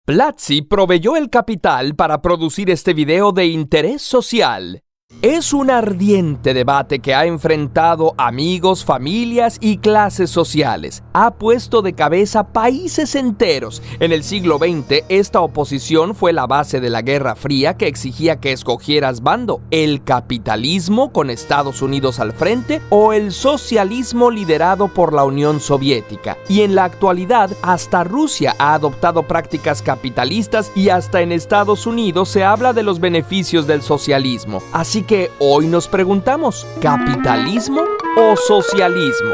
Platzi proveyó el capital para producir este video de interés social. Es un ardiente debate que ha enfrentado amigos, familias y clases sociales. Ha puesto de cabeza países enteros. En el siglo XX, esta oposición fue la base de la Guerra Fría que exigía que escogieras bando: el capitalismo con Estados Unidos al frente o el socialismo liderado por la Unión Soviética. Y en la actualidad, hasta Rusia ha adoptado prácticas capitalistas y hasta en Estados Unidos se habla de los beneficios del socialismo. Así que hoy nos preguntamos, ¿capitalismo o socialismo?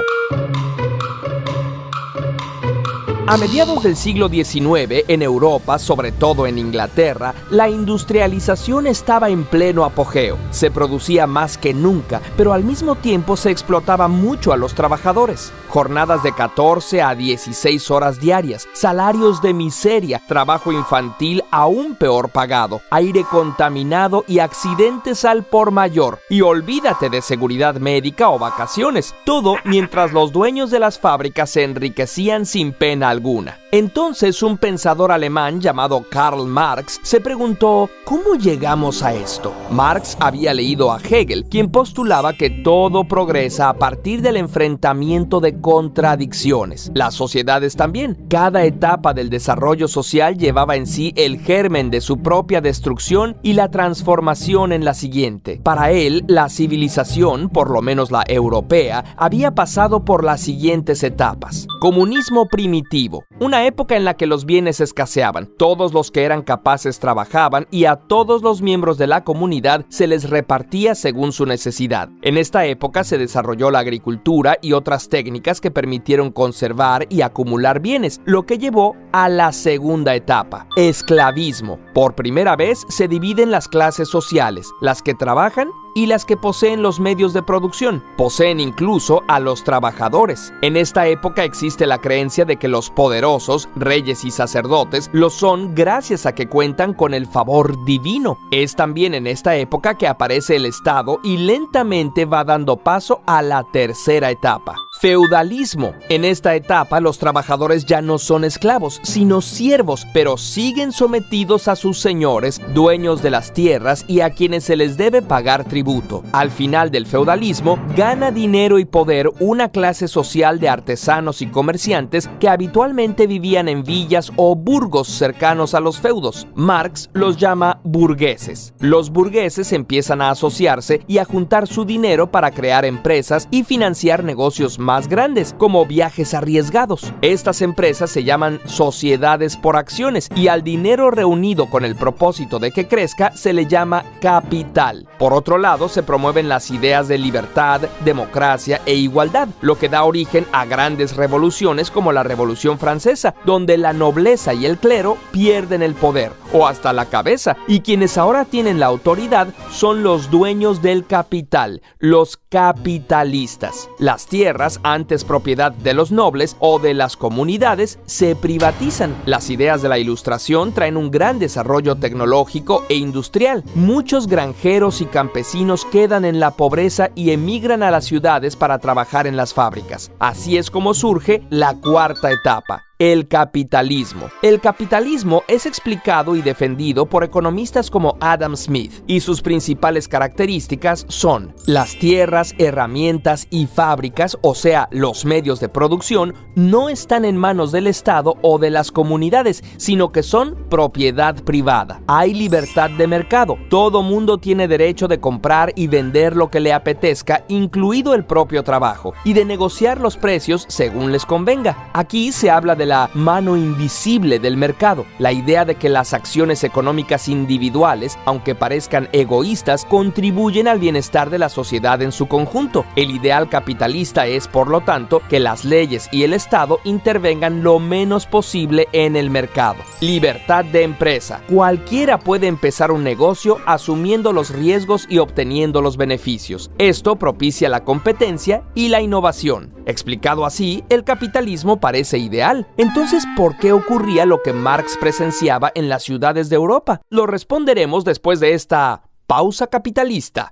A mediados del siglo XIX, en Europa, sobre todo en Inglaterra, la industrialización estaba en pleno apogeo. Se producía más que nunca, pero al mismo tiempo se explotaba mucho a los trabajadores. Jornadas de 14 a 16 horas diarias, salarios de miseria, trabajo infantil aún peor pagado, aire contaminado y accidentes al por mayor. Y olvídate de seguridad médica o vacaciones, todo mientras los dueños de las fábricas se enriquecían sin pena alguna. Entonces, un pensador alemán llamado Karl Marx se preguntó, ¿cómo llegamos a esto? Marx había leído a Hegel, quien postulaba que todo progresa a partir del enfrentamiento de contradicciones. Las sociedades también. Cada etapa del desarrollo social llevaba en sí el germen de su propia destrucción y la transformación en la siguiente. Para él, la civilización, por lo menos la europea, había pasado por las siguientes etapas. Comunismo primitivo, una época en la que los bienes escaseaban, todos los que eran capaces trabajaban y a todos los miembros de la comunidad se les repartía según su necesidad. En esta época se desarrolló la agricultura y otras técnicas que permitieron conservar y acumular bienes, lo que llevó a la segunda etapa, esclavismo. Por primera vez se dividen las clases sociales, las que trabajan y las que poseen los medios de producción. Poseen incluso a los trabajadores. En esta época existe la creencia de que los poderosos, reyes y sacerdotes, lo son gracias a que cuentan con el favor divino. Es también en esta época que aparece el Estado y lentamente va dando paso a la tercera etapa. Feudalismo. En esta etapa los trabajadores ya no son esclavos, sino siervos, pero siguen sometidos a sus señores, dueños de las tierras y a quienes se les debe pagar tributo. Al final del feudalismo, gana dinero y poder una clase social de artesanos y comerciantes que habitualmente vivían en villas o burgos cercanos a los feudos. Marx los llama burgueses. Los burgueses empiezan a asociarse y a juntar su dinero para crear empresas y financiar negocios más grandes, como viajes arriesgados. Estas empresas se llaman sociedades por acciones y al dinero reunido con el propósito de que crezca se le llama capital. Por otro lado, se promueven las ideas de libertad, democracia e igualdad, lo que da origen a grandes revoluciones como la Revolución Francesa, donde la nobleza y el clero pierden el poder, o hasta la cabeza, y quienes ahora tienen la autoridad son los dueños del capital, los capitalistas. Las tierras, antes propiedad de los nobles o de las comunidades, se privatizan. Las ideas de la Ilustración traen un gran desarrollo tecnológico e industrial. Muchos granjeros y campesinos quedan en la pobreza y emigran a las ciudades para trabajar en las fábricas. Así es como surge la cuarta etapa, el capitalismo. El capitalismo es explicado y defendido por economistas como Adam Smith, y sus principales características son: las tierras, herramientas y fábricas, o sea, los medios de producción, no están en manos del Estado o de las comunidades, sino que son propiedad privada. Hay libertad de mercado. Todo mundo tiene derecho de comprar y vender lo que le apetezca, incluido el propio trabajo, y de negociar los precios según les convenga. Aquí se habla de la mano invisible del mercado, la idea de que las acciones económicas individuales, aunque parezcan egoístas, contribuyen al bienestar de la sociedad en su conjunto. El ideal capitalista es, por lo tanto, que las leyes y el Estado intervengan lo menos posible en el mercado. Libertad de empresa. Cualquiera puede empezar un negocio asumiendo los riesgos y obteniendo los beneficios. Esto propicia la competencia y la innovación. Explicado así, el capitalismo parece ideal. Entonces, ¿por qué ocurría lo que Marx presenciaba en las ciudades de Europa? Lo responderemos después de esta pausa capitalista.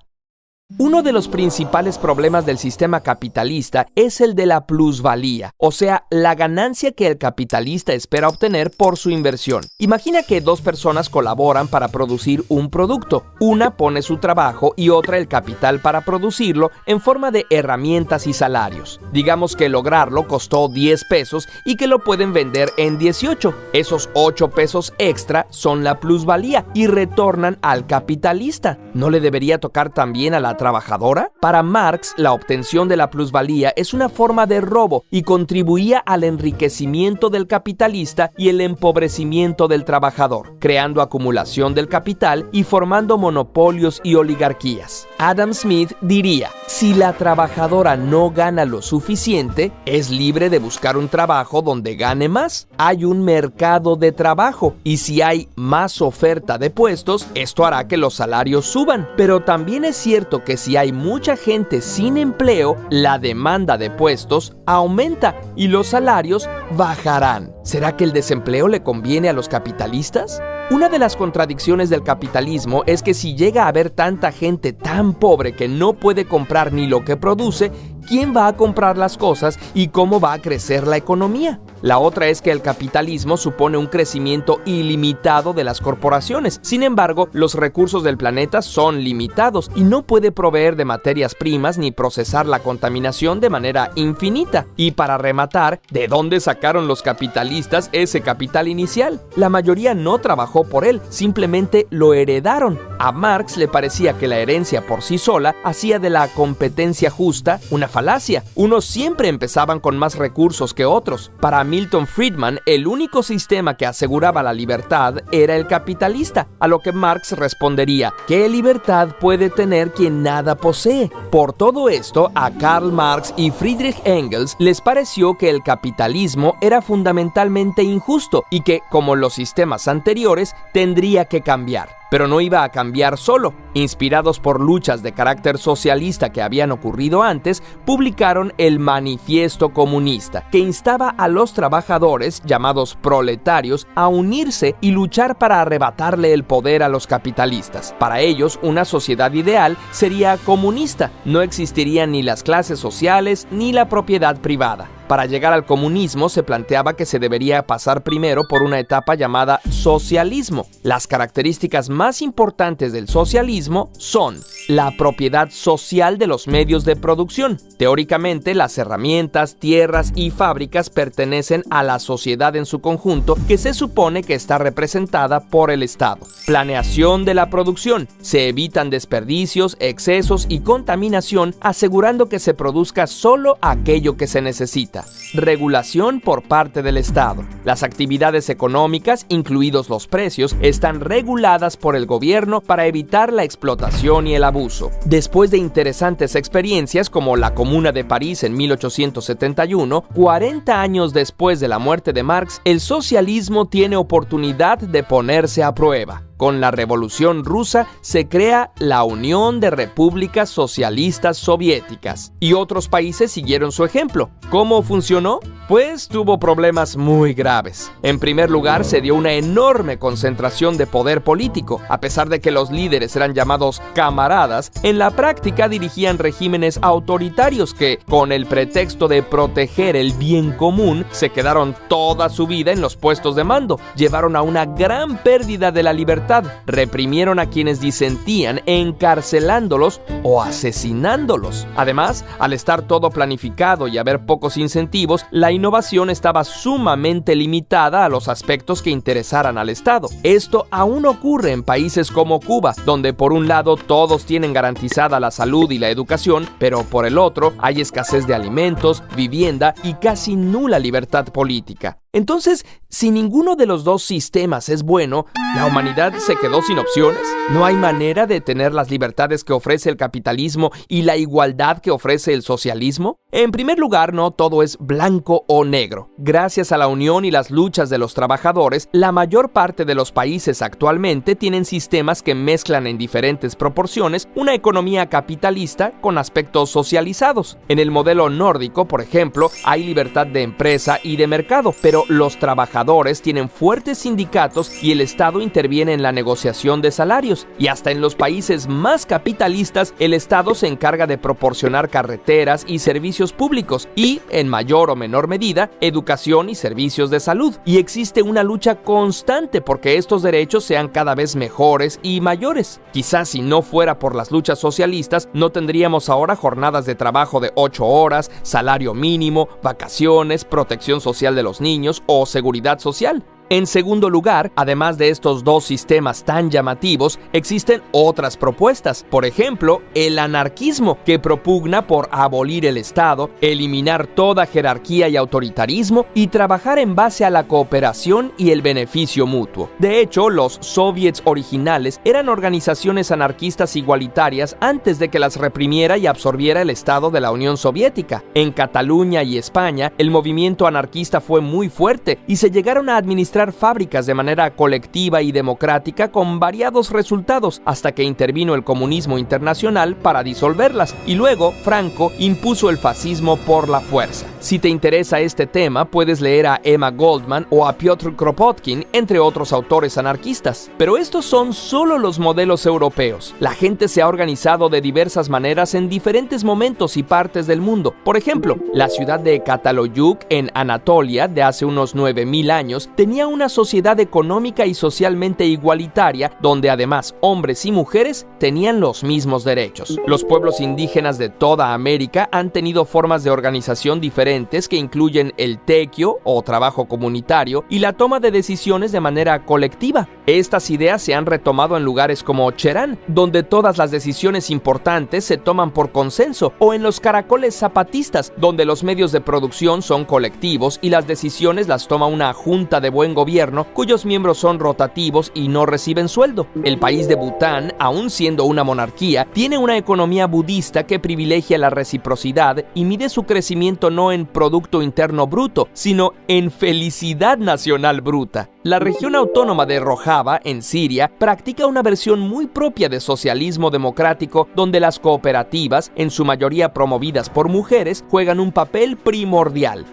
Uno de los principales problemas del sistema capitalista es el de la plusvalía, o sea, la ganancia que el capitalista espera obtener por su inversión. Imagina que dos personas colaboran para producir un producto. Una pone su trabajo y otra el capital para producirlo en forma de herramientas y salarios. Digamos que lograrlo costó 10 pesos y que lo pueden vender en 18. Esos 8 pesos extra son la plusvalía y retornan al capitalista. ¿No le debería tocar también a la trabajadora? Para Marx, la obtención de la plusvalía es una forma de robo y contribuía al enriquecimiento del capitalista y el empobrecimiento del trabajador, creando acumulación del capital y formando monopolios y oligarquías. Adam Smith diría: si la trabajadora no gana lo suficiente, es libre de buscar un trabajo donde gane más. Hay un mercado de trabajo y si hay más oferta de puestos, esto hará que los salarios suban. Pero también es cierto que si hay mucha gente sin empleo, la demanda de puestos aumenta y los salarios bajarán. ¿Será que el desempleo le conviene a los capitalistas? Una de las contradicciones del capitalismo es que si llega a haber tanta gente tan pobre que no puede comprar ni lo que produce, ¿quién va a comprar las cosas y cómo va a crecer la economía? La otra es que el capitalismo supone un crecimiento ilimitado de las corporaciones. Sin embargo, los recursos del planeta son limitados y no puede proveer de materias primas ni procesar la contaminación de manera infinita. Y para rematar, ¿de dónde sacaron los capitalistas ese capital inicial? La mayoría no trabajó por él, simplemente lo heredaron. A Marx le parecía que la herencia por sí sola hacía de la competencia justa una falacia. Unos siempre empezaban con más recursos que otros. Para Milton Friedman, el único sistema que aseguraba la libertad era el capitalista, a lo que Marx respondería: ¿qué libertad puede tener quien nada posee? Por todo esto, a Karl Marx y Friedrich Engels les pareció que el capitalismo era fundamentalmente injusto y que, como los sistemas anteriores, tendría que cambiar. Pero no iba a cambiar solo. Inspirados por luchas de carácter socialista que habían ocurrido antes, publicaron el Manifiesto Comunista, que instaba a los trabajadores, llamados proletarios, a unirse y luchar para arrebatarle el poder a los capitalistas. Para ellos, una sociedad ideal sería comunista. No existirían ni las clases sociales ni la propiedad privada. Para llegar al comunismo se planteaba que se debería pasar primero por una etapa llamada socialismo. Las características más importantes del socialismo son la propiedad social de los medios de producción. Teóricamente, las herramientas, tierras y fábricas pertenecen a la sociedad en su conjunto, que se supone que está representada por el Estado. Planeación de la producción. Se evitan desperdicios, excesos y contaminación, asegurando que se produzca solo aquello que se necesita. Regulación por parte del Estado. Las actividades económicas, incluidos los precios, están reguladas por el gobierno para evitar la explotación y el abuso. Después de interesantes experiencias como la Comuna de París en 1871, 40 años después de la muerte de Marx, el socialismo tiene oportunidad de ponerse a prueba. Con la Revolución Rusa se crea la Unión de Repúblicas Socialistas Soviéticas y otros países siguieron su ejemplo. ¿Cómo funcionó? Pues tuvo problemas muy graves. En primer lugar, se dio una enorme concentración de poder político. A pesar de que los líderes eran llamados camaradas, en la práctica dirigían regímenes autoritarios que, con el pretexto de proteger el bien común, se quedaron toda su vida en los puestos de mando. Llevaron a una gran pérdida de la libertad. Reprimieron a quienes disentían, encarcelándolos o asesinándolos. Además, al estar todo planificado y haber pocos incentivos, la innovación estaba sumamente limitada a los aspectos que interesaran al Estado. Esto aún ocurre en países como Cuba, donde por un lado todos tienen garantizada la salud y la educación, pero por el otro hay escasez de alimentos, vivienda y casi nula libertad política. Entonces, si ninguno de los dos sistemas es bueno, ¿la humanidad se quedó sin opciones? ¿No hay manera de tener las libertades que ofrece el capitalismo y la igualdad que ofrece el socialismo? En primer lugar, no todo es blanco o negro. Gracias a la unión y las luchas de los trabajadores, la mayor parte de los países actualmente tienen sistemas que mezclan en diferentes proporciones una economía capitalista con aspectos socializados. En el modelo nórdico, por ejemplo, hay libertad de empresa y de mercado, pero ejemplo, los trabajadores tienen fuertes sindicatos y el Estado interviene en la negociación de salarios. Y hasta en los países más capitalistas, el Estado se encarga de proporcionar carreteras y servicios públicos y, en mayor o menor medida, educación y servicios de salud. Y existe una lucha constante porque estos derechos sean cada vez mejores y mayores. Quizás si no fuera por las luchas socialistas, no tendríamos ahora jornadas de trabajo de 8 horas, salario mínimo, vacaciones, protección social de los niños o seguridad social. En segundo lugar, además de estos dos sistemas tan llamativos, existen otras propuestas. Por ejemplo, el anarquismo, que propugna por abolir el Estado, eliminar toda jerarquía y autoritarismo y trabajar en base a la cooperación y el beneficio mutuo. De hecho, los soviets originales eran organizaciones anarquistas igualitarias antes de que las reprimiera y absorbiera el Estado de la Unión Soviética. En Cataluña y España, el movimiento anarquista fue muy fuerte y se llegaron a administrar fábricas de manera colectiva y democrática con variados resultados hasta que intervino el comunismo internacional para disolverlas y luego Franco impuso el fascismo por la fuerza. Si te interesa este tema, puedes leer a Emma Goldman o a Piotr Kropotkin, entre otros autores anarquistas. Pero estos son solo los modelos europeos. La gente se ha organizado de diversas maneras en diferentes momentos y partes del mundo. Por ejemplo, la ciudad de Cataluyuk en Anatolia de hace unos 9000 años tenía una sociedad económica y socialmente igualitaria donde además hombres y mujeres tenían los mismos derechos. Los pueblos indígenas de toda América han tenido formas de organización diferentes que incluyen el tequio o trabajo comunitario y la toma de decisiones de manera colectiva. Estas ideas se han retomado en lugares como Cherán, donde todas las decisiones importantes se toman por consenso, o en los caracoles zapatistas, donde los medios de producción son colectivos y las decisiones las toma una junta de buen gobierno cuyos miembros son rotativos y no reciben sueldo. El país de Bután, aun siendo una monarquía, tiene una economía budista que privilegia la reciprocidad y mide su crecimiento no en Producto Interno Bruto, sino en felicidad nacional bruta. La región autónoma de Rojava, en Siria, practica una versión muy propia de socialismo democrático donde las cooperativas, en su mayoría promovidas por mujeres, juegan un papel primordial.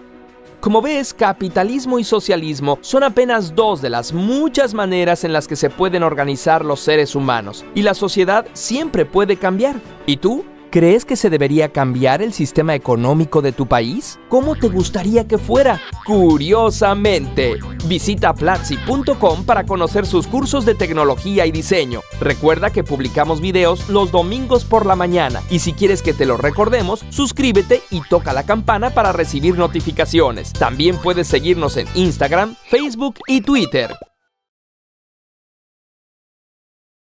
Como ves, capitalismo y socialismo son apenas dos de las muchas maneras en las que se pueden organizar los seres humanos, y la sociedad siempre puede cambiar. ¿Y tú? ¿Crees que se debería cambiar el sistema económico de tu país? ¿Cómo te gustaría que fuera? Curiosamente, visita platzi.com para conocer sus cursos de tecnología y diseño. Recuerda que publicamos videos los domingos por la mañana y si quieres que te los recordemos, suscríbete y toca la campana para recibir notificaciones. También puedes seguirnos en Instagram, Facebook y Twitter.